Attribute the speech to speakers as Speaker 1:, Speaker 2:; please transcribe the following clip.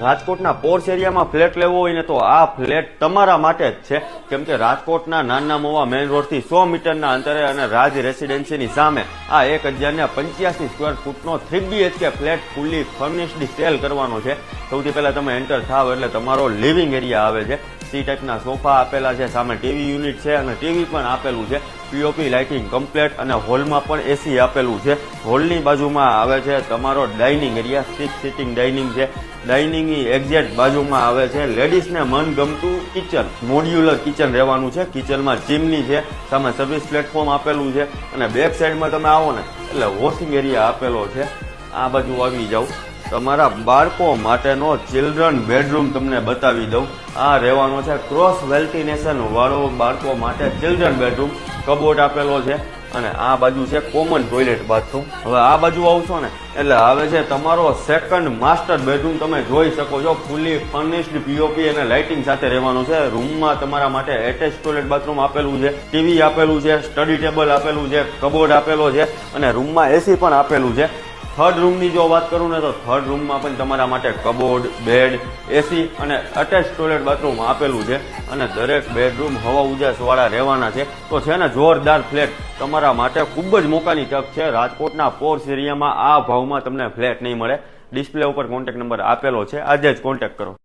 Speaker 1: રાજકોટના પોર્સ એરિયામાં ફ્લેટ લેવો હોય ને તો આ ફ્લેટ તમારા માટે જ છે, કેમ કે રાજકોટના નાના મોવા મેઇન રોડથી 100 મીટરના અંતરે અને રાજ રેસિડેન્સીની સામે આ 1085 સ્ક્વેર ફૂટનો 3 BHK ફ્લેટ ફૂલી ફર્નિશ્ડ સેલ કરવાનો છે। સૌથી પહેલા તમે એન્ટર થાવ એટલે તમારો લિવિંગ એરિયા આવે છે। સી ટાઈપના સોફા આપેલા છે, સામે ટીવી યુનિટ છે અને ટીવી પણ આપેલું છે। પીઓપી લાઇટિંગ કમ્પ્લેટ અને હોલમાં પણ એસી આપેલું છે। હોલની બાજુમાં આવે છે તમારો ડાઇનિંગ એરિયા, 6 સીટિંગ ડાઇનિંગ છે। ડાઇનિંગની એક્ઝેક્ટ બાજુમાં આવે છે લેડીઝને મનગમતું કિચન, મોડ્યુલર કિચન રહેવાનું છે। કિચનમાં ચીમની છે, સામે સર્વિસ પ્લેટફોર્મ આપેલું છે અને બેક સાઈડમાં તમે આવો ને એટલે વોશિંગ એરિયા આપેલો છે। આ બાજુ આવી જાવ, તમારા બાળકો માટેનો ચિલ્ડ્રન બેડરૂમ તમને બતાવી દઉં। આ રહેવાનો છે ક્રોસ વેન્ટિલેશન વાળો બાળકો માટે ચિલ્ડ્રન બેડરૂમ, કબોર્ડ આપેલો છે અને આ બાજુ છે કોમન ટોયલેટ બાથરૂમ। હવે આ બાજુ આવશો ને એટલે આવે છે તમારો સેકન્ડ માસ્ટર બેડરૂમ, તમે જોઈ શકો છો ફૂલી ફર્નિશ્ડ પીઓપી અને લાઇટિંગ સાથે રહેવાનું છે। રૂમમાં તમારા માટે એટેચ ટોયલેટ બાથરૂમ આપેલું છે, ટીવી આપેલું છે, સ્ટડી ટેબલ આપેલું છે, કબોર્ડ આપેલો છે અને રૂમમાં એસી પણ આપેલું છે। થર્ડ રૂમની જો વાત કરું ને તો થર્ડ રૂમમાં પણ તમારા માટે કબોર્ડ, બેડ, એસી અને અટેચ ટોયલેટ બાથરૂમ આપેલું છે અને દરેક બેડરૂમ હવા ઉજાસ વાળા રહેવાના છે। તો છે ને જોરદાર ફ્લેટ તમારા માટે ખૂબ જ મોકાની તક છે। રાજકોટના પોર્સ એરિયામાં આ ભાવમાં તમને ફ્લેટ નહીં મળે। ડિસ્પ્લે ઉપર કોન્ટેક્ટ નંબર આપેલો છે, આજે જ કોન્ટેક્ટ કરો।